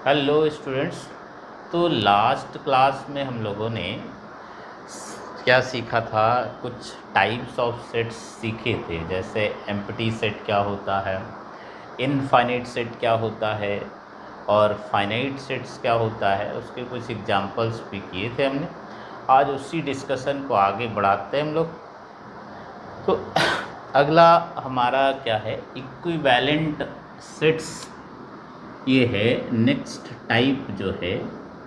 Hello students. तो last class में हम लोगों ने क्या सीखा था, कुछ टाइप्स ऑफ सेट्स सीखे थे, जैसे एम्प्टी सेट क्या होता है, इनफाइनाइट सेट क्या होता है और फाइनाइट सेट्स क्या होता है। उसके कुछ एग्जांपल्स भी किए थे हमने। आज उसी डिस्कशन को आगे बढ़ाते हैं हम लोग। तो अगला हमारा क्या है, इक्विवेलेंट सेट्स। ये है नेक्स्ट टाइप जो है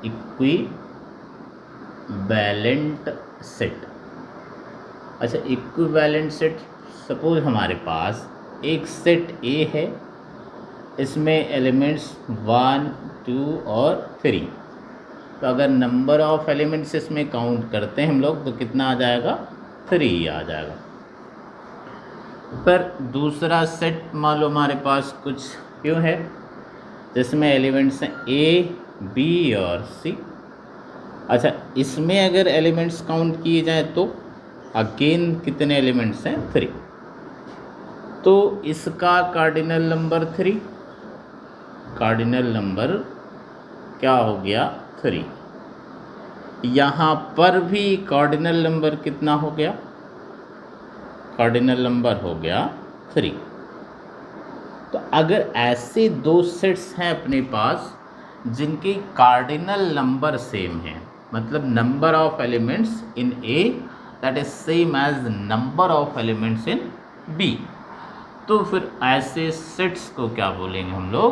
इक्विवेलेंट सेट। अच्छा, इक्विवेलेंट सेट, सपोज हमारे पास एक सेट ए है, इसमें एलिमेंट्स 1, 2 और 3। तो अगर नंबर ऑफ एलिमेंट्स इसमें काउंट करते हैं हम लोग तो कितना आ जाएगा, 3 आ जाएगा। पर दूसरा सेट मान लो हमारे पास कुछ क्यों है, जिसमें एलिमेंट्स हैं ए, बी और सी। अच्छा, इसमें अगर एलिमेंट्स काउंट किए जाएं तो अगेन कितने एलिमेंट्स हैं, 3। तो इसका कार्डिनल नंबर 3, कार्डिनल नंबर क्या हो गया, 3। यहाँ पर भी कार्डिनल नंबर कितना हो गया, कार्डिनल नंबर हो गया 3। तो अगर ऐसे दो सेट्स हैं अपने पास जिनके कार्डिनल नंबर सेम है, मतलब number of elements in A that is same as number of elements in B, तो फिर ऐसे सेट्स को क्या बोलेंगे हम लोग,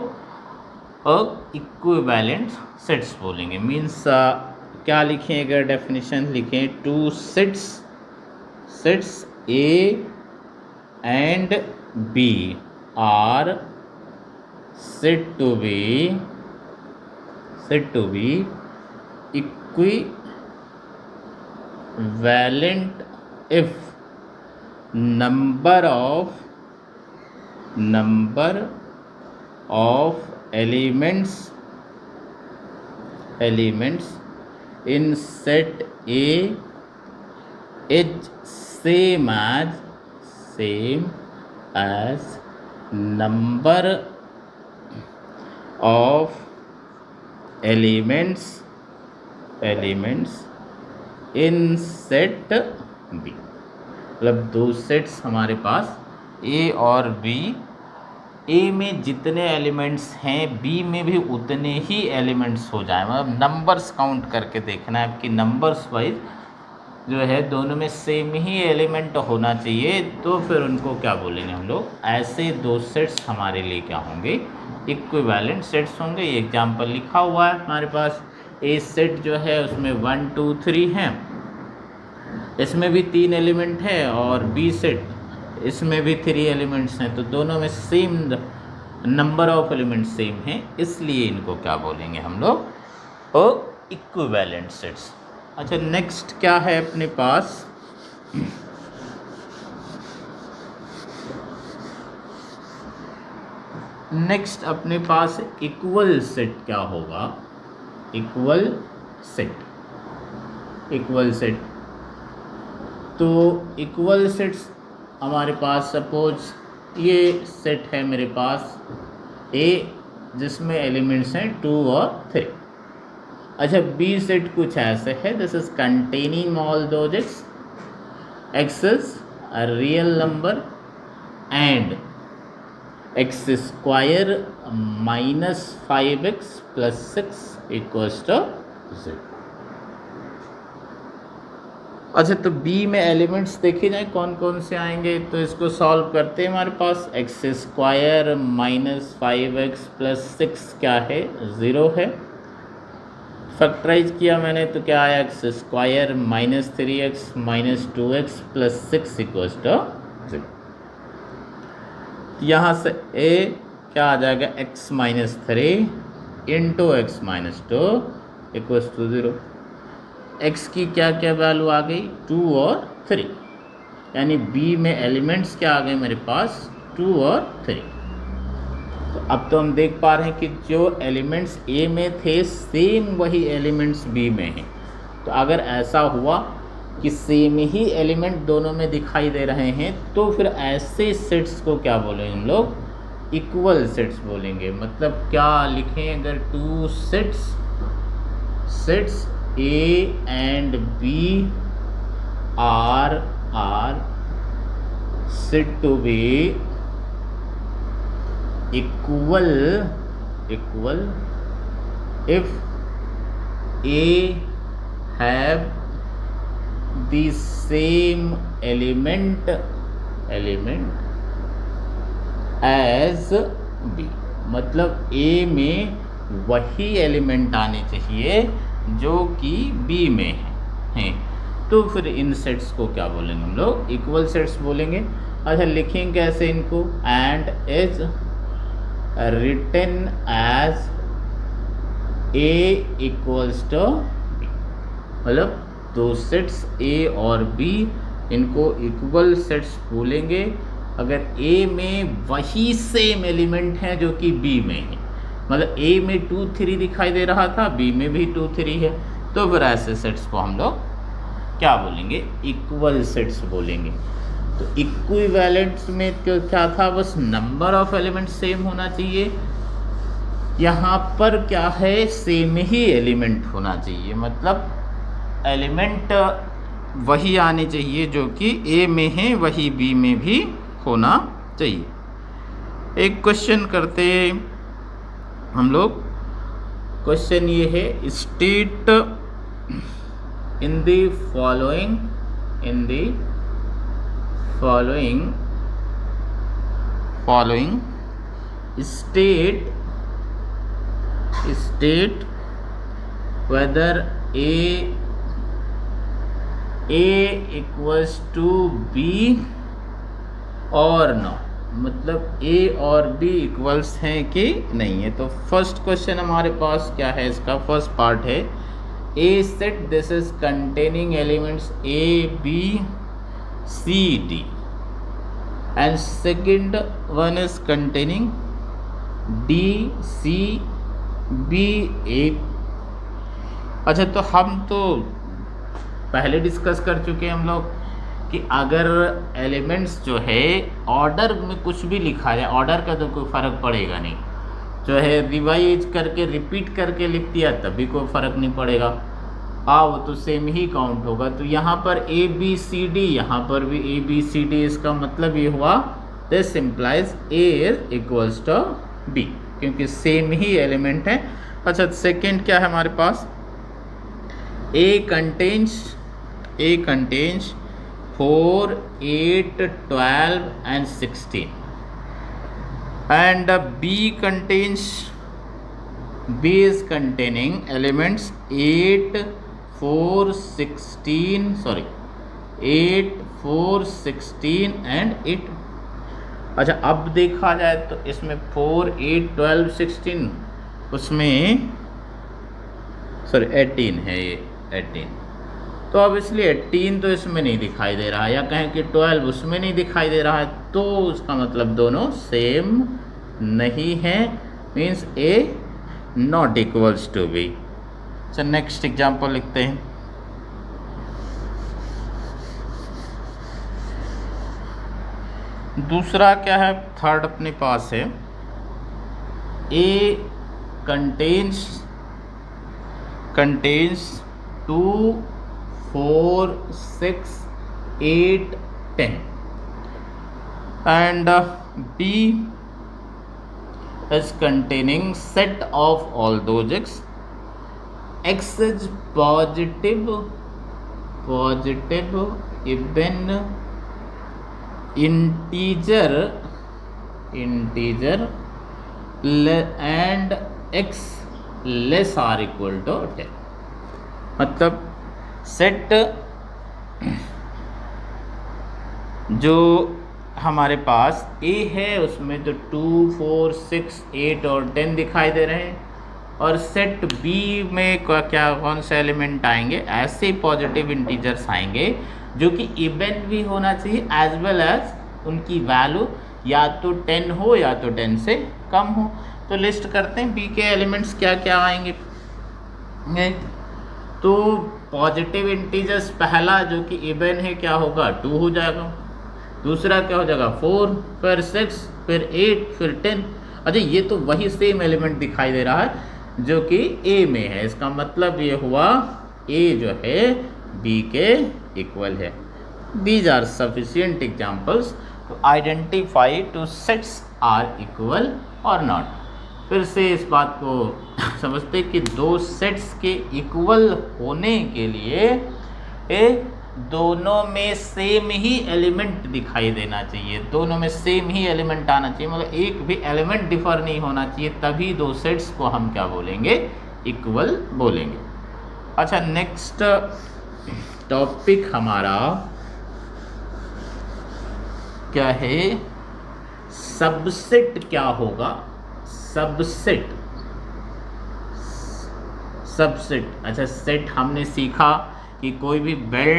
इक्विवेलेंट सेट्स बोलेंगे। मीन्स क्या लिखें, अगर डेफिनेशन लिखें, two sets A and B are said to be equivalent if number of elements in set A is same as number of elements in set B। मतलब दो सेट्स हमारे पास ए और B, ए में जितने एलिमेंट्स हैं बी में भी उतने ही एलिमेंट्स हो जाए, मतलब नंबर्स काउंट करके देखना है कि नंबर्स वाइज जो है दोनों में सेम ही एलिमेंट होना चाहिए, तो फिर उनको क्या बोलेंगे हम लोग, ऐसे दो सेट्स हमारे लिए क्या होंगे, इक्विवेलेंट सेट्स होंगे। ये एग्जांपल लिखा हुआ है हमारे पास। ए सेट जो है उसमें 1, 2, 3 हैं, इसमें भी 3 एलिमेंट है, और बी सेट इसमें भी 3 एलिमेंट्स हैं, तो दोनों में same number of elements same हैं, इसलिए इनको क्या बोलेंगे हम लोग, इक्विवेलेंट सेट्स। अच्छा, नेक्स्ट क्या है अपने पास, नेक्स्ट अपने पास इक्वल सेट क्या होगा, इक्वल सेट। तो इक्वल सेट्स हमारे पास, सपोज ये सेट है मेरे पास ए जिसमें एलिमेंट्स हैं 2 और 3। अच्छा, बी सेट कुछ ऐसे है, this is containing all those x is a real number and x square minus 5x plus 6 equals to 0। अच्छा, तो बी में एलिमेंट्स देखे जाए कौन कौन से आएंगे, तो इसको सॉल्व करते हैं। हमारे पास x square minus 5x plus 6 क्या है, 0 है। फैक्टराइज किया मैंने तो क्या आया, x square minus 3x minus 2x plus 6 equals to 0। यहाँ से a क्या आ जाएगा, x minus 3 into x minus 2 equals to 0। x की क्या क्या वैल्यू आ गई, 2 और 3, यानी b में एलिमेंट्स क्या आ गए मेरे पास, 2 और 3। तो अब तो हम देख पा रहे हैं कि जो एलिमेंट्स ए में थे सेम वही एलिमेंट्स बी में हैं। तो अगर ऐसा हुआ कि सेम ही एलिमेंट दोनों में दिखाई दे रहे हैं, तो फिर ऐसे सेट्स को क्या बोलेंगे हम लोग, इक्वल सेट्स बोलेंगे। मतलब क्या लिखें, अगर two sets A and B are said to be equal if A have the same element as B। मतलब A में वही एलिमेंट आने चाहिए जो कि B में है। तो फिर इन सेट्स को क्या बोलेंगे हम लोग, इक्वल सेट्स बोलेंगे। अच्छा लिखेंगे कैसे इनको, and is written as A equals to B। मतलब दो सेट्स A और B, इनको इक्वल सेट्स बोलेंगे अगर A में वही सेम एलिमेंट है जो कि B में है। मतलब A में 2 3 दिखाई दे रहा था, B में भी 2 3 है, तो फिर ऐसे सेट्स को हम लोग क्या बोलेंगे, इक्वल सेट्स बोलेंगे। तो इक्विवेलेंट्स में क्या था, बस नंबर ऑफ एलिमेंट्स सेम होना चाहिए। यहाँ पर क्या है, सेम ही एलिमेंट होना चाहिए, मतलब एलिमेंट वही आने चाहिए जो कि A में है वही B में भी होना चाहिए। एक क्वेश्चन करते हम लोग। क्वेश्चन ये है, state in the following state whether A equals to B और not। मतलब A और B इक्वल्स हैं कि नहीं है। तो फर्स्ट क्वेश्चन हमारे पास क्या है, इसका फर्स्ट पार्ट है A set this is containing elements A, B, C, D and second one is containing D, C, B, A। अच्छा तो हम तो पहले डिस्कस कर चुके हैं हम लोग कि अगर एलिमेंट्स जो है ऑर्डर में कुछ भी लिखा जाए, ऑर्डर का तो कोई फ़र्क पड़ेगा नहीं, जो है रिवाइज करके रिपीट करके लिख दिया तभी कोई फ़र्क नहीं पड़ेगा, वो तो सेम ही काउंट होगा। तो यहाँ पर A B C D, यहाँ पर भी A B C D, इसका मतलब ये हुआ this implies A is equals to B, क्योंकि सेम ही एलिमेंट है। अच्छा सेकंड क्या है हमारे पास, A contains 4, 8, 12 and 16 and B is containing elements 8, 4, 16 and 8। अच्छा अब देखा जाए तो इसमें 4, 8, 12, 16, उसमें 18 है, ये 18। तो अब इसलिए 18 तो इसमें नहीं दिखाई दे रहा है, या कहें कि 12 उसमें नहीं दिखाई दे रहा है, तो उसका मतलब दोनों सेम नहीं है, means A not equals to B। अच्छा नेक्स्ट एग्जाम्पल लिखते हैं। दूसरा क्या है, थर्ड अपने पास है, A contains 2, 4, 6, 8, 10 and B is containing set of all those X is positive even integer and X less or equal to 10। मतलब सेट जो हमारे पास A है उसमें तो 2, 4, 6, 8 और 10 दिखाई दे रहे हैं, और सेट B में क्या कौन से एलिमेंट आएंगे, ऐसे पॉजिटिव इंटीजर्स आएंगे जो कि इवन भी होना चाहिए एज वेल एज उनकी वैल्यू या तो 10 हो या तो 10 से कम हो। तो लिस्ट करते हैं B के एलिमेंट्स क्या क्या आएंगे। तो पॉजिटिव इंटीजर्स पहला जो कि इवन है क्या होगा, 2 हो जाएगा। दूसरा क्या हो जाएगा 4, फिर 6, फिर 8, फिर 10। अच्छा ये तो वही सेम एलिमेंट दिखाई दे रहा है जो कि ए में है, इसका मतलब ये हुआ ए जो है बी के इक्वल है। These are sufficient examples to identify two sets are equal और नॉट। फिर से इस बात को समझते कि दो सेट्स के इक्वल होने के लिए दोनों में सेम ही एलिमेंट दिखाई देना चाहिए, दोनों में सेम ही एलिमेंट आना चाहिए, मतलब एक भी एलिमेंट डिफर नहीं होना चाहिए, तभी दो सेट्स को हम क्या बोलेंगे, इक्वल बोलेंगे। अच्छा नेक्स्ट टॉपिक हमारा क्या है, सबसेट क्या होगा, सबसेट। अच्छा सेट हमने सीखा कि कोई भी वेल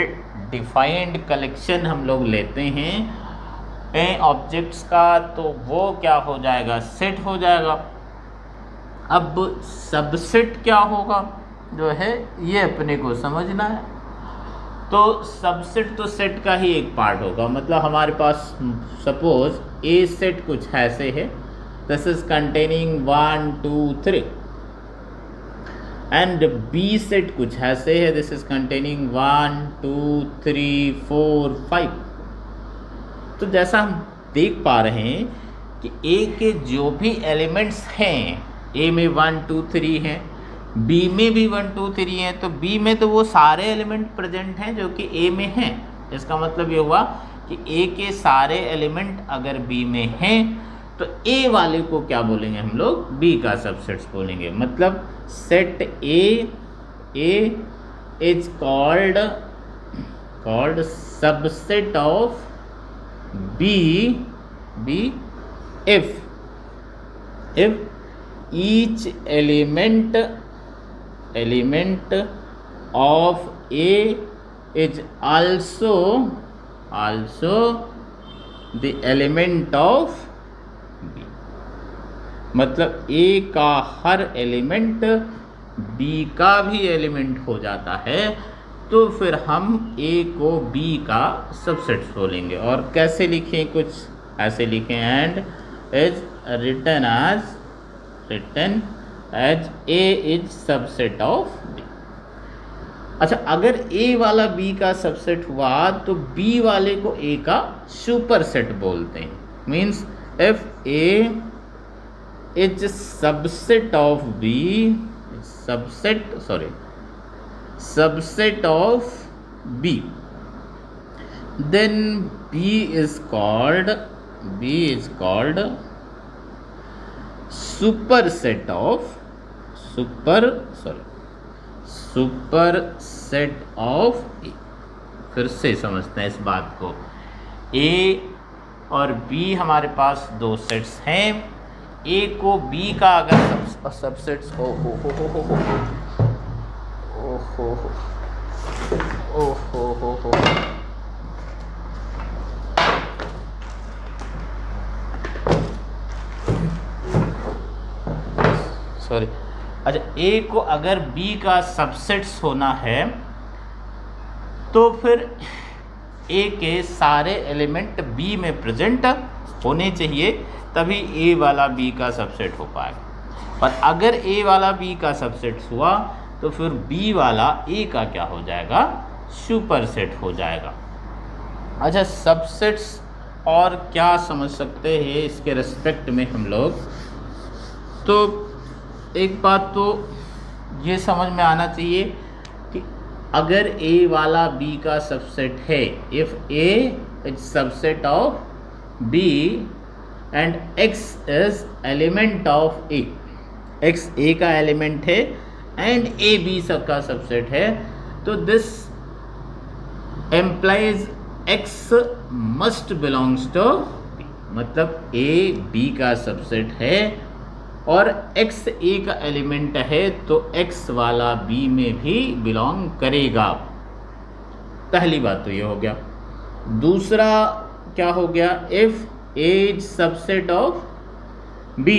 डिफाइंड कलेक्शन हम लोग लेते हैं ऑब्जेक्ट्स का तो वो क्या हो जाएगा, सेट हो जाएगा। अब सबसेट क्या होगा जो है ये अपने को समझना है। तो सबसेट तो सेट का ही एक पार्ट होगा, मतलब हमारे पास सपोज ए सेट कुछ ऐसे है, this is containing 1 2 3 and B set कुछ ऐसे है, दिस इज कंटेनिंग 1 2 3 4 5। तो जैसा हम देख पा रहे हैं कि ए के जो भी एलिमेंट्स हैं, ए में 1 2 3 हैं, बी में भी 1 2 3 हैं, तो बी में तो वो सारे एलिमेंट प्रेजेंट हैं जो कि ए में हैं। इसका मतलब ये हुआ कि ए के सारे एलिमेंट अगर बी में हैं तो ए वाले को क्या बोलेंगे हम लोग, बी का सबसेट्स बोलेंगे। मतलब set A is called subset of B if each element of A is also the element of B। मतलब A का हर एलिमेंट B का भी एलिमेंट हो जाता है, तो फिर हम A को B का सबसेट बोलेंगे। और कैसे लिखें, कुछ ऐसे लिखें, and is written as A is subset of B। अच्छा अगर A वाला B का सबसेट हुआ तो B वाले को A का सुपर सेट बोलते हैं। Means if A is subset of B, subset of B, then B is called superset of A। फिर से समझते हैं इस बात को, A और B हमारे पास दो सेट्स हैं, A को B का अगर सबसेट्स सॉरी, अच्छा A को अगर B का सबसेट्स होना है तो फिर A के सारे एलिमेंट B में प्रेजेंट होने चाहिए, तभी A वाला B का सबसेट हो पाएगा। पर अगर A वाला B का सबसेट हुआ तो फिर B वाला A का क्या हो जाएगा, सुपर सेट हो जाएगा। अच्छा सबसेट्स और क्या समझ सकते हैं इसके रिस्पेक्ट में हम लोग, तो एक बात तो ये समझ में आना चाहिए कि अगर A वाला B का सबसेट है, if A is subset of B and X is element of A, X A का एलिमेंट है एंड A B सबका सबसेट है, तो this implies X must belongs to B। मतलब A B का सबसेट है और X A का एलिमेंट है तो X वाला B में भी बिलोंग करेगा। पहली बात तो ये हो गया। दूसरा क्या हो गया, if A is subset of B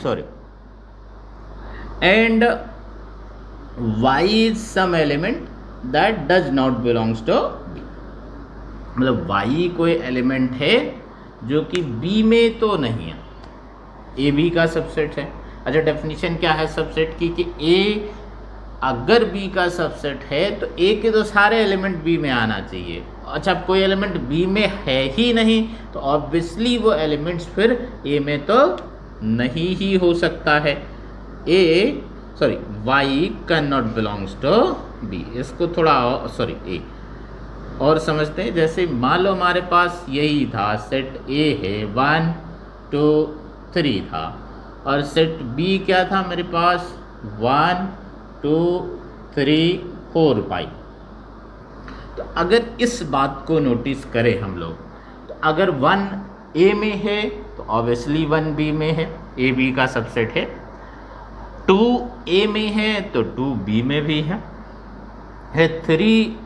sorry and Y is some element that does not belongs to B। मतलब y कोई एलिमेंट है जो कि b में तो नहीं है, ए बी का सबसेट है। अच्छा, डेफिनेशन क्या है सबसेट की कि ए अगर बी का सबसेट है तो ए के तो सारे एलिमेंट बी में आना चाहिए। अच्छा, अब कोई एलिमेंट बी में है ही नहीं तो ऑब्वियसली वो एलिमेंट्स फिर ए में तो नहीं ही हो सकता है। Y can not belongs to B. इसको थोड़ा ए और समझते हैं। जैसे मान लो हमारे पास यही था, सेट ए है 1 2 3 था, और सेट बी क्या था मेरे पास 1 2 3 4 5। तो अगर इस बात को नोटिस करें हम लोग, तो अगर 1 ए में है तो ऑब्वियसली 1 बी में है, ए बी का सबसेट है। 2 ए में है तो 2 बी में भी है। 3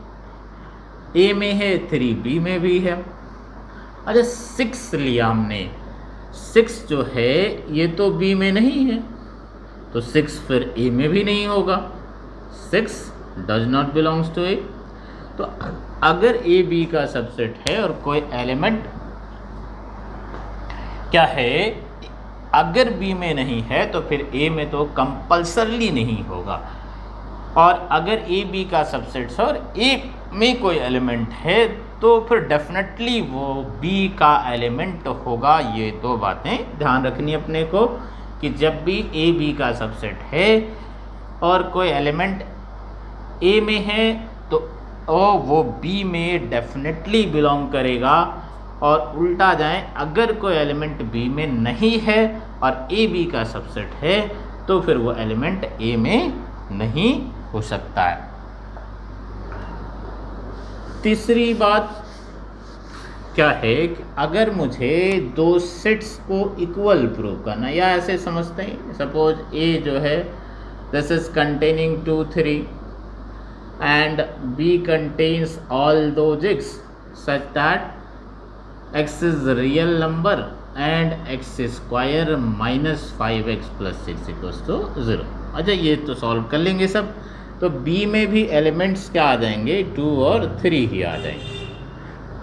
ए में है 3 बी में भी है। अच्छा, 6 लिया हमने, 6 जो है ये तो बी में नहीं है तो 6 फिर ए में भी नहीं होगा। 6 डज नॉट बिलोंग्स टू ए। तो अगर ए बी का सबसेट है और कोई एलिमेंट क्या है अगर बी में नहीं है तो फिर ए में तो कंपल्सरली नहीं होगा। और अगर ए बी का सबसेट है और ए में कोई एलिमेंट है तो फिर डेफिनेटली वो बी का एलिमेंट होगा। ये दो बातें ध्यान रखनी अपने को कि जब भी ए बी का सबसेट है और कोई एलिमेंट ए में है तो वो बी में डेफिनेटली बिलोंग करेगा, और उल्टा जाए अगर कोई एलिमेंट बी में नहीं है और ए बी का सबसेट है तो फिर वो एलिमेंट ए में नहीं हो सकता है। तीसरी बात क्या है कि अगर मुझे दो सेट्स को इक्वल प्रूव करना, या ऐसे समझते हैं सपोज ए जो है this is containing 2 3 and B contains all those x such that x is real number and x square minus 5x plus 6 equals to 0। अच्छा, ये तो सॉल्व कर लेंगे सब। तो B में भी एलिमेंट्स क्या आ जाएंगे 2 और 3 ही आ जाएंगे।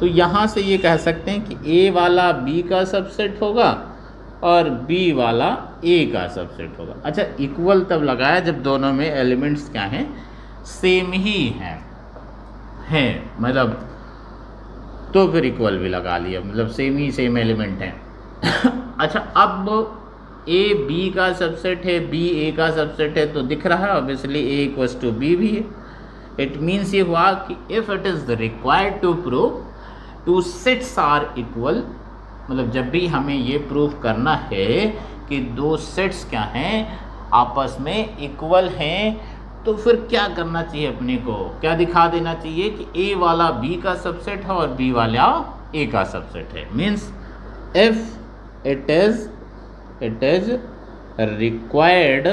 तो यहाँ से ये कह सकते हैं कि A वाला B का सबसेट होगा और B वाला A का सबसेट होगा। अच्छा, इक्वल तब लगाया जब दोनों में एलिमेंट्स क्या हैं सेम ही हैं मतलब, तो फिर इक्वल भी लगा लिया, मतलब सेम एलिमेंट है। अच्छा, अब ए बी का सबसेट है, बी ए का सबसेट है, तो दिख रहा है obviously A equals to B भी है। इट मीन्स ये हुआ कि if it is required to prove two sets are equal, मतलब जब भी हमें ये प्रूव करना है कि दो सेट्स क्या हैं आपस में इक्वल हैं, तो फिर क्या करना चाहिए अपने को, क्या दिखा देना चाहिए कि ए वाला बी का सबसेट है और बी वाला ए का सबसेट है। Means if it is required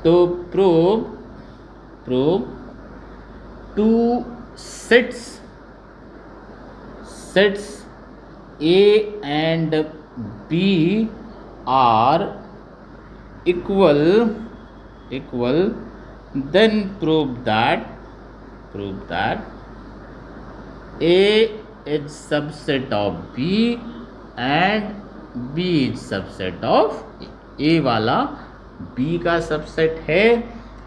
to prove two sets A and B are equal, then prove that A is subset of B and B is subset of A। A वाला B का subset है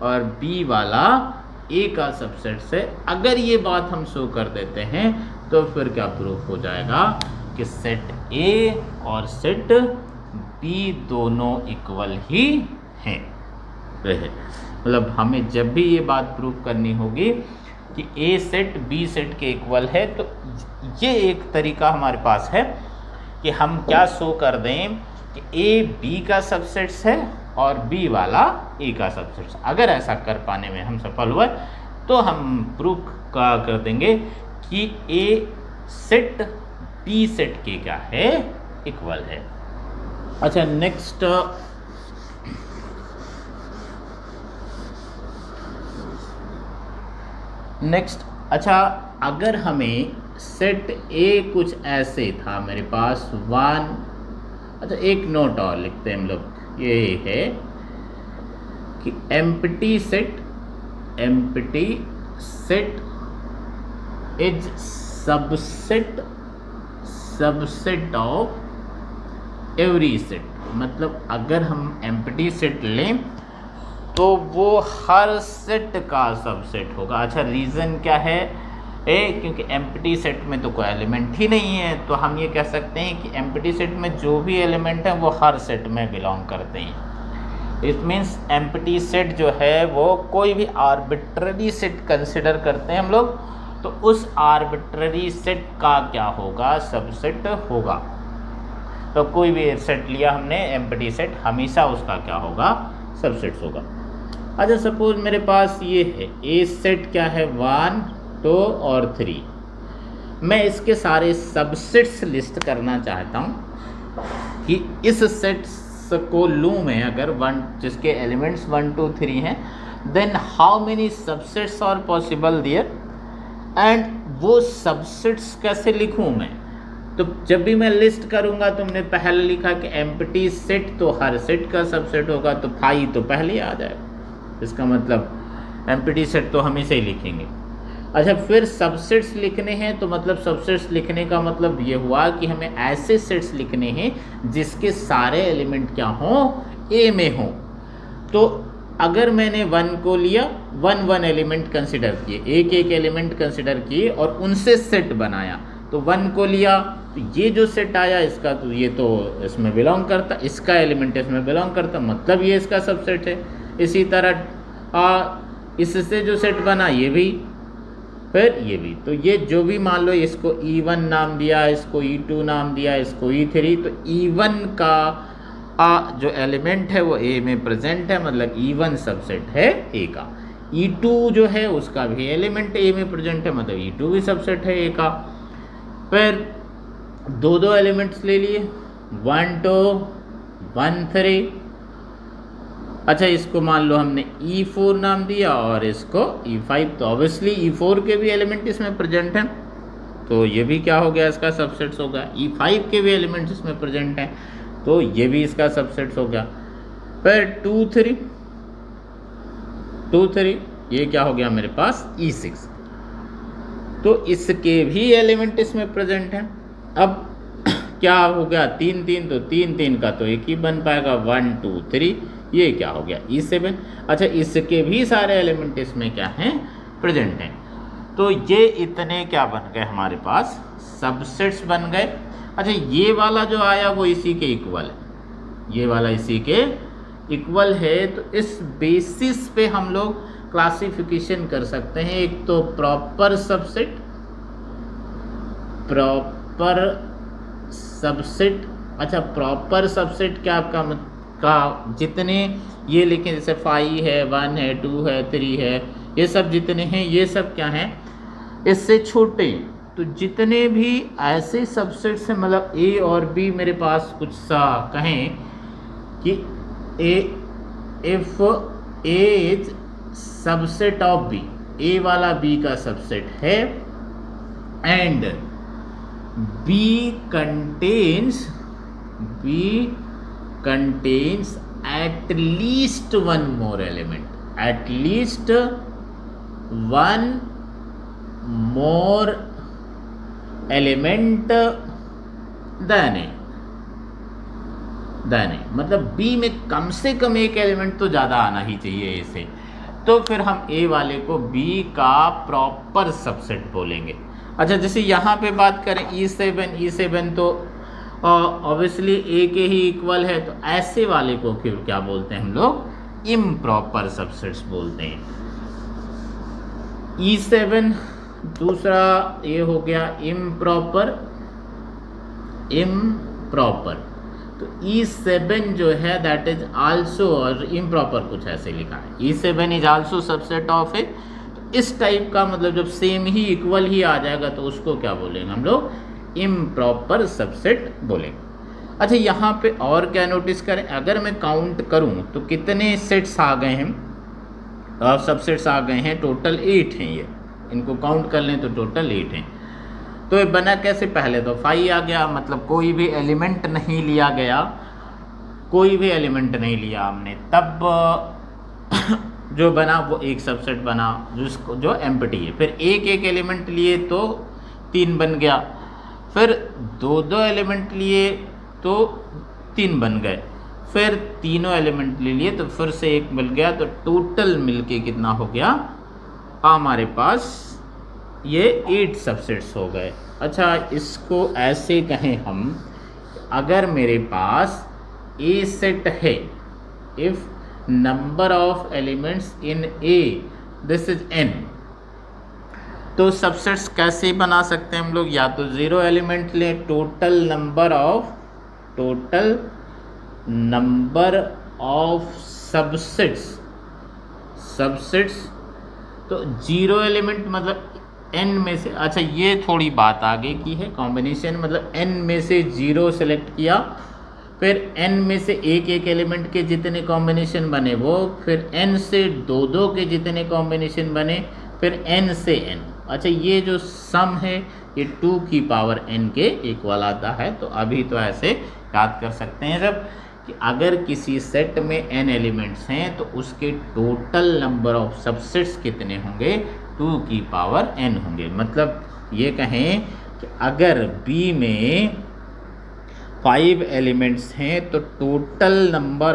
और B वाला A का subset से अगर ये बात हम शो कर देते हैं तो फिर क्या प्रूफ हो जाएगा कि सेट A और सेट B दोनों इक्वल ही हैं। मतलब हमें जब भी ये बात प्रूव करनी होगी कि A सेट B सेट के इक्वल है, तो ये एक तरीका हमारे पास है कि हम क्या शो कर दें कि A B का सबसेट है और B वाला A का सबसेट है। अगर ऐसा कर पाने में हम सफल हुए तो हम प्रूव कर देंगे कि A सेट B सेट के क्या है इक्वल है। अच्छा, नेक्स्ट अच्छा, अगर हमें सेट ए कुछ ऐसे था मेरे पास 1, अच्छा एक नोट और लिखते हैं हम लोग, ये है कि empty set is subset of every set. मतलब अगर हम एम्प्टी सेट लें तो वो हर सेट का सबसेट होगा। अच्छा, रीज़न क्या है? क्योंकि एम्प्टी सेट में तो कोई एलिमेंट ही नहीं है, तो हम ये कह सकते हैं कि एम्प्टी सेट में जो भी एलिमेंट है वो हर सेट में बिलोंग करते हैं। इट मीन्स एम्प्टी सेट जो है वो कोई भी आर्बिट्ररी सेट कंसिडर करते हैं हम लोग, तो उस आर्बिट्ररी सेट का क्या होगा? सबसेट होगा। तो कोई भी सेट लिया हमने एम्प्टी सेट, हमेशा उसका क्या होगा? सबसेट्स होगा। अच्छा, सपोज मेरे पास ये है ए सेट, क्या है? 1, 2 और 3। मैं इसके सारे सबसेट्स लिस्ट करना चाहता हूँ कि इस सेट्स को लूँ मैं, अगर जिसके एलिमेंट्स 1, 2, 3 हैं, then how many subsets are possible there, and वो सबसेट्स कैसे लिखूँ मैं? तो जब भी मैं लिस्ट करूँगा, तो हमने पहले लिखा कि एम्प्टी सेट तो हर सेट का सबसेट होगा, तो 5 तो पहले आ जाएगा। इसका मतलब एम्प्टी सेट तो हमेशा ही लिखेंगे। अच्छा, फिर सबसेट्स लिखने हैं, तो मतलब सबसेट्स लिखने का मतलब ये हुआ कि हमें ऐसे सेट्स लिखने हैं जिसके सारे एलिमेंट क्या हों? ए में हों। तो अगर मैंने 1 को लिया, 1 एलिमेंट कंसिडर किए, एक एलिमेंट कंसिडर किए और उनसे सेट बनाया, तो 1 को लिया, तो ये जो सेट आया इसका, तो ये तो इसमें बिलोंग करता, इसका एलिमेंट इसमें बिलोंग करता, मतलब ये इसका सबसेट है। इसी तरह इससे जो सेट बना ये भी, फिर ये भी, तो ये जो भी मान लो इसको E1 नाम दिया, इसको E2 नाम दिया, इसको E3, तो E1 का जो एलिमेंट है वो ए में प्रेजेंट है, मतलब E1 सबसेट है ए का। E2 जो है उसका भी एलिमेंट ए में प्रेजेंट है, मतलब E2 भी सबसेट है ए का। फिर दो एलिमेंट्स ले लिए, 1, 2, 1, 3। अच्छा, इसको मान लो हमने E4 नाम दिया और इसको E5, तो ऑब्वियसली E4 के भी एलिमेंट इसमें प्रेजेंट हैं, तो ये भी क्या हो गया? इसका सबसेट्स होगा। E5 के भी एलिमेंट्स इसमें प्रेजेंट हैं, तो ये भी इसका सबसेट्स हो गया। फिर 2, 3, ये क्या हो गया मेरे पास? E6, तो इसके भी एलिमेंट इसमें प्रेजेंट हैं। अब क्या हो गया? 3, 3, तो 3 का तो एक ही बन पाएगा, 1, 2, 3, ये क्या हो गया? E7। अच्छा, इसके भी सारे एलिमेंट इसमें क्या हैं? प्रेजेंट हैं। तो ये इतने क्या बन गए हमारे पास? सबसेट्स बन गए। अच्छा, ये वाला जो आया वो इसी के इक्वल है, ये वाला इसी के इक्वल है, तो इस बेसिस पे हम लोग क्लासिफिकेशन कर सकते हैं। एक तो प्रॉपर सबसेट, अच्छा, प्रॉपर सबसेट क्या आपका का जितने ये लिखें, जैसे 5 है, 1 है, 2 है, 3 है, ये सब जितने हैं, ये सब क्या हैं? इससे छोटे। तो जितने भी ऐसे सबसेट्स हैं, मतलब ए और बी मेरे पास कुछ सा कहें कि if A is subset of B, A वाला बी का सबसेट है, and B contains at least one more element, at least one more element than A, मतलब B में कम से कम एक एलिमेंट तो ज़्यादा आना ही चाहिए A से, तो फिर हम A वाले को B का प्रॉपर सबसेट बोलेंगे। अच्छा, जैसे यहाँ पे बात करें E7 तो ऑब्वियसली ए के ही इक्वल है, तो ऐसे वाले को फिर क्या बोलते हैं हम लोग? इम्प्रॉपर सबसेट्स बोलते हैं। E7 दूसरा ये हो गया इम्प्रॉपर, तो E7 जो है दैट इज आल्सो, और इम्प्रॉपर कुछ ऐसे लिखा है, E7 is also subset of A. तो इस टाइप का मतलब जब सेम ही इक्वल ही आ जाएगा तो उसको क्या बोलेंगे हम लोग? इम्प्रॉपर सबसेट बोलेंगे। अच्छा, यहाँ पे और क्या नोटिस करें, अगर मैं काउंट करूँ तो कितने सेट्स आ गए हैं? सबसेट्स आ गए हैं, टोटल 8 हैं। ये इनको काउंट कर लें तो टोटल 8 हैं। तो ये बना कैसे? पहले तो 5 आ गया, मतलब कोई भी एलिमेंट नहीं लिया गया, कोई भी एलिमेंट नहीं लिया हमने, तब जो बना वो एक सबसेट बना जिसको जो एम्प्टी है। फिर एक एक एलिमेंट लिए तो 3 बन गया, फिर दो दो एलिमेंट लिए तो 3 बन गए, फिर तीनों एलिमेंट ले लिए तो फिर से 1 मिल गया, तो टोटल मिलके कितना हो गया हमारे पास ये 8 सबसेट्स हो गए। अच्छा, इसको ऐसे कहें हम, अगर मेरे पास ए सेट है, if number of elements in A this is n, तो सबसेट्स कैसे बना सकते हैं हम लोग? या तो 0 एलिमेंट लें, टोटल नंबर ऑफ सबसेट्स तो 0 एलिमेंट मतलब n में से, अच्छा ये थोड़ी बात आगे की है, कॉम्बिनेशन मतलब n में से 0 सेलेक्ट किया, फिर n में से एक एक एलिमेंट के जितने कॉम्बिनेशन बने वो, फिर n से दो दो के जितने कॉम्बिनेशन बने, फिर n से n। अच्छा, ये जो सम है ये 2 की पावर n के इक्वल आता है। तो अभी तो ऐसे याद कर सकते हैं जब कि अगर किसी सेट में n एलिमेंट्स हैं तो उसके टोटल नंबर ऑफ सबसेट्स कितने होंगे? 2 की पावर n होंगे। मतलब ये कहें कि अगर B में 5 एलिमेंट्स हैं तो टोटल नंबर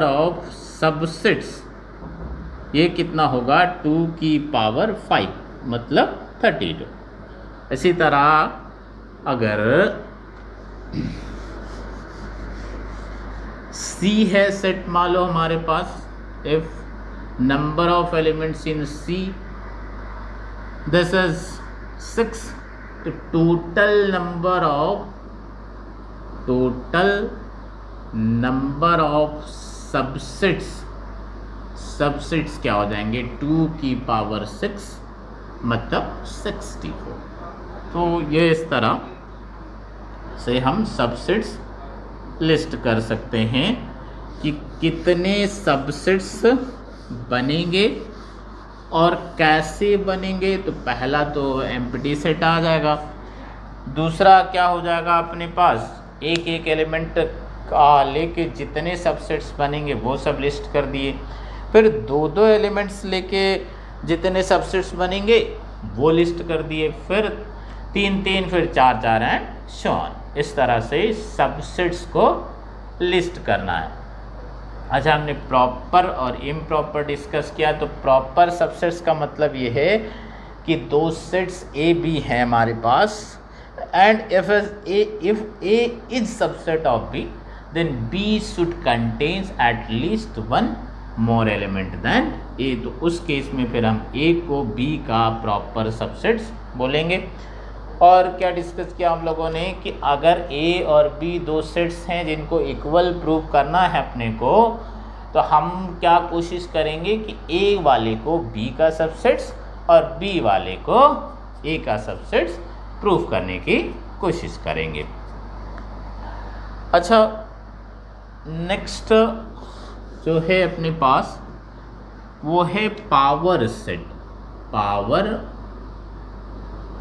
ऑफ सबसेट्स ये कितना होगा? 2 की पावर 5 मतलब 32। इसी तरह अगर C है सेट मान लो हमारे पास, if number of elements in C this is 6, तो टोटल नंबर ऑफ सबसेट्स क्या हो जाएंगे? 2 की पावर 6 मतलब 64। तो ये इस तरह से हम सबसेट्स लिस्ट कर सकते हैं कि कितने सबसेट्स बनेंगे और कैसे बनेंगे। तो पहला तो एम्प्टी सेट आ जाएगा, दूसरा क्या हो जाएगा अपने पास, एक एक एलिमेंट का लेके जितने सबसेट्स बनेंगे वो सब लिस्ट कर दिए, फिर दो दो एलिमेंट्स लेके जितने सबसेट्स बनेंगे वो लिस्ट कर दिए, फिर 3 3 फिर 4 4 एंड सो ऑन। इस तरह से सबसेट्स को लिस्ट करना है। अच्छा, हमने प्रॉपर और इम्प्रॉपर डिस्कस किया। तो प्रॉपर सबसेट्स का मतलब ये है कि दो सेट्स ए बी हैं हमारे पास, and if A is subset of B then B should contains at least 1 more element than A. तो उस केस में फिर हम ए को बी का प्रॉपर सबसेट्स बोलेंगे। और क्या डिस्कस किया हम लोगों ने कि अगर ए और बी दो सेट्स हैं जिनको इक्वल प्रूव करना है अपने को, तो हम क्या कोशिश करेंगे कि ए वाले को बी का सबसेट्स और बी वाले को ए का सबसेट्स प्रूव करने की कोशिश करेंगे। अच्छा, नेक्स्ट जो है अपने पास वो है पावर सेट। पावर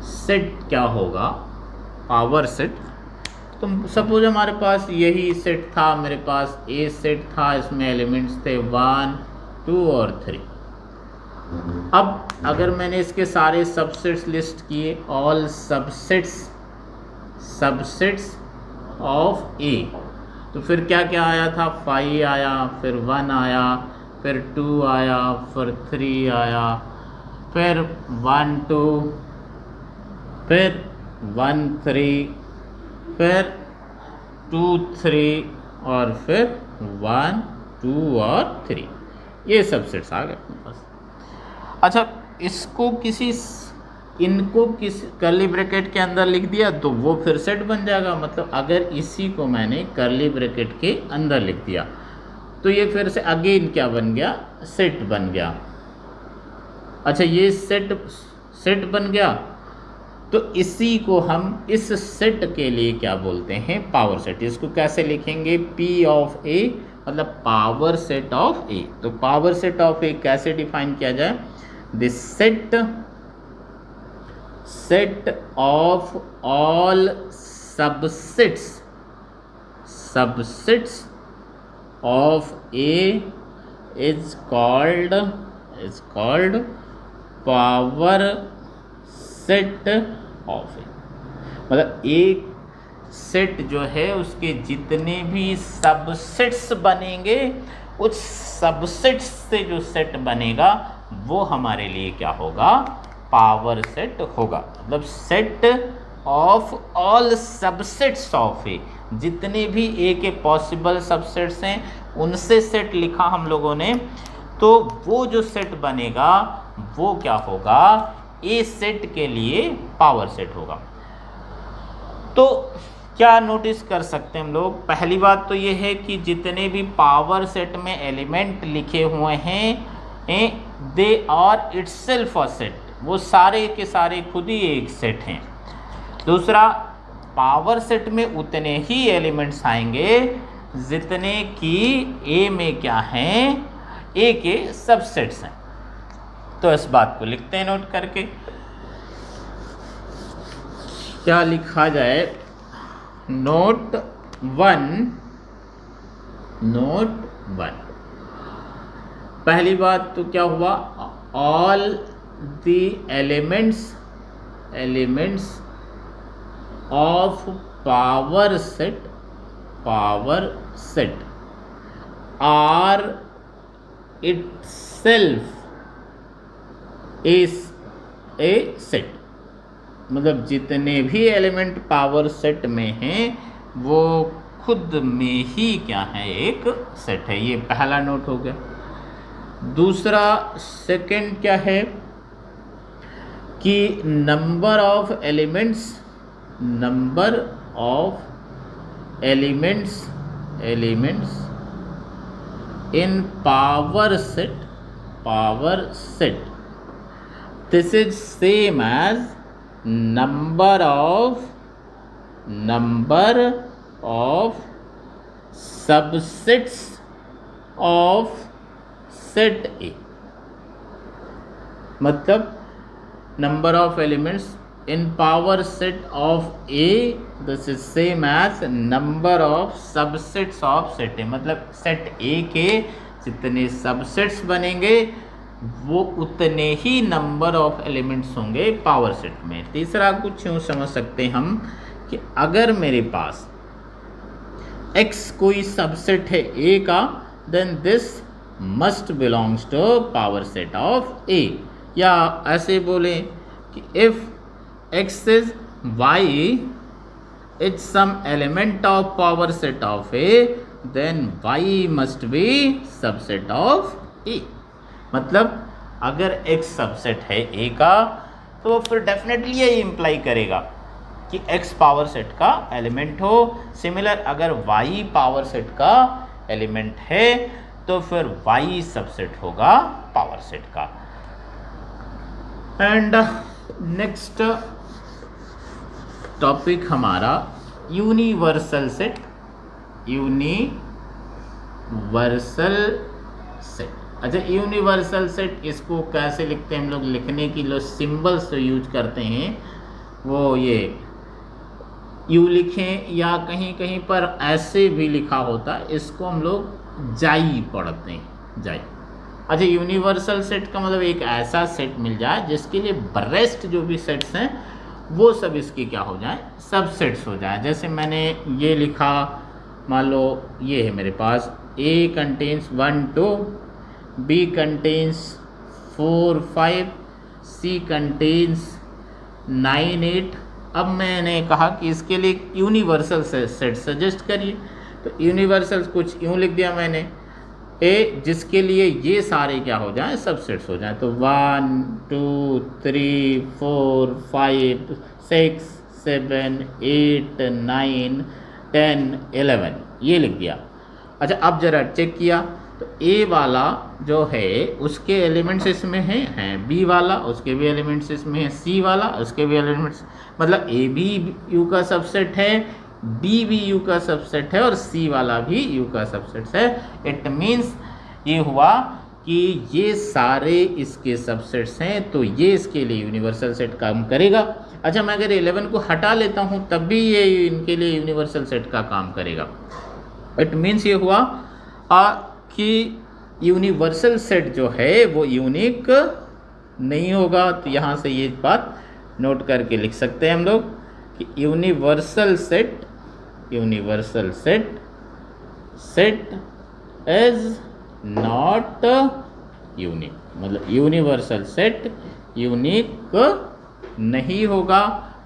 सेट क्या होगा? पावर सेट, तो सपोज हमारे पास यही सेट था, मेरे पास ए सेट था, इसमें एलिमेंट्स थे 1 2 और 3। अब अगर मैंने इसके सारे सबसेट्स लिस्ट किए, ऑल सबसेट्स ऑफ ए, तो फिर क्या क्या आया था? 5 आया, फिर 1 आया, फिर 2 आया, फिर 3 आया, फिर 1 2, फिर 1 3, फिर 2 3 और फिर 1 2 और 3। ये सबसेट्स आ गए अपने पास। अच्छा, इनको किसी कर्ली ब्रैकेट के अंदर लिख दिया तो वो फिर सेट बन जाएगा। मतलब अगर इसी को मैंने कर्ली ब्रैकेट के अंदर लिख दिया तो ये फिर से अगेन क्या बन गया? सेट बन गया। अच्छा, ये सेट बन गया, तो इसी को हम इस सेट के लिए क्या बोलते हैं? Power set. इसको कैसे लिखेंगे? P ऑफ A मतलब पावर सेट ऑफ A। तो पावर सेट ऑफ A कैसे डिफाइन किया जाए? This set of all subsets of A is called power set of A. मतलब एक सेट जो है उसके जितने भी सबसेट्स बनेंगे, उस सबसेट्स से जो सेट बनेगा वो हमारे लिए क्या होगा, पावर सेट होगा। मतलब set of all subsets of A, जितने भी ए के पॉसिबल सबसेट्स हैं उनसे सेट लिखा हम लोगों ने, तो वो जो सेट बनेगा वो क्या होगा, ए सेट के लिए पावर सेट होगा। तो क्या नोटिस कर सकते हैं हम लोग, पहली बात तो ये है कि जितने भी पावर सेट में एलिमेंट लिखे हुए हैं they are itself a set, वो सारे के सारे खुद ही एक सेट हैं। दूसरा, पावर सेट में उतने ही एलिमेंट्स आएंगे जितने कि ए में क्या हैं, ए के सबसेट्स हैं। तो इस बात को लिखते हैं नोट करके, क्या लिखा जाए, नोट वन। पहली बात तो क्या हुआ, all the elements of power set are itself is a set। मतलब जितने भी एलिमेंट पावर सेट में हैं वो खुद में ही क्या है, एक सेट है। ये पहला नोट हो गया। दूसरा, सेकंड क्या है कि number of elements in power set this is same as number of subsets of set A। मतलब number of elements in power set of A this is same as number of subsets of set A। मतलब set A के जितने subsets बनेंगे वो उतने ही number of elements होंगे power set में। तीसरा कुछ यूँ समझ सकते हैं हम कि अगर मेरे पास X कोई सबसेट है A का, then this must belongs to power set of A। या ऐसे बोलें कि if X is Y is some element of power set of A, then Y must be subset of A। मतलब अगर X सबसेट है A का तो फिर डेफिनेटली ये इम्प्लाई करेगा कि X पावर सेट का एलिमेंट हो। सिमिलर अगर Y पावर सेट का एलिमेंट है तो फिर Y सबसेट होगा पावर सेट का। एंड नेक्स्ट टॉपिक हमारा यूनिवर्सल सेट। अच्छा, यूनिवर्सल सेट इसको कैसे लिखते हैं हम लोग, लिखने की जो सिंबल्स यूज करते हैं वो ये यू लिखें या कहीं कहीं पर ऐसे भी लिखा होता है, इसको हम लोग जाई पढ़ते हैं, जाई। अच्छा, यूनिवर्सल सेट का मतलब एक ऐसा सेट मिल जाए जिसके लिए रेस्ट जो भी सेट्स हैं वो सब इसके क्या हो जाए, सबसेट्स हो जाए। जैसे मैंने ये लिखा, मान लो ये है मेरे पास A contains 1 2, B contains 4 5, C contains 9 8। अब मैंने कहा कि इसके लिए यूनिवर्सल सेट सजेस्ट करिए, तो यूनिवर्सल कुछ यूँ लिख दिया मैंने, ए जिसके लिए ये सारे क्या हो जाएं, सबसेट्स हो जाएं। तो 1 2 3 4 5 6 7 8 9 10 11 ये लिख दिया। अच्छा, अब जरा चेक किया तो ए वाला जो है उसके एलिमेंट्स इसमें हैं, बी वाला उसके भी एलिमेंट्स इसमें हैं, सी वाला उसके भी एलिमेंट्स, मतलब ए भी यू का सबसेट है, बी भी यू का सबसेट है और सी वाला भी यू का सबसेट है। इट मीन्स ये हुआ कि ये सारे इसके सबसेट्स हैं, तो ये इसके लिए यूनिवर्सल सेट काम करेगा। अच्छा, मैं अगर 11 को हटा लेता हूँ तब भी ये इनके लिए यूनिवर्सल सेट का काम करेगा। इट मीन्स ये हुआ कि यूनिवर्सल सेट जो है वो यूनिक नहीं होगा। तो यहाँ से ये बात नोट करके लिख सकते हैं हम लोग कि universal set is not unique, मतलब यूनिवर्सल सेट यूनिक नहीं होगा।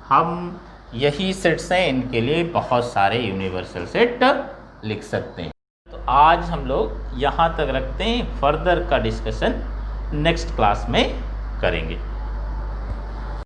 हम यही सेट्स हैं, इनके लिए बहुत सारे यूनिवर्सल सेट लिख सकते हैं। तो आज हम लोग यहाँ तक रखते हैं, फर्दर का डिस्कशन नेक्स्ट क्लास में करेंगे।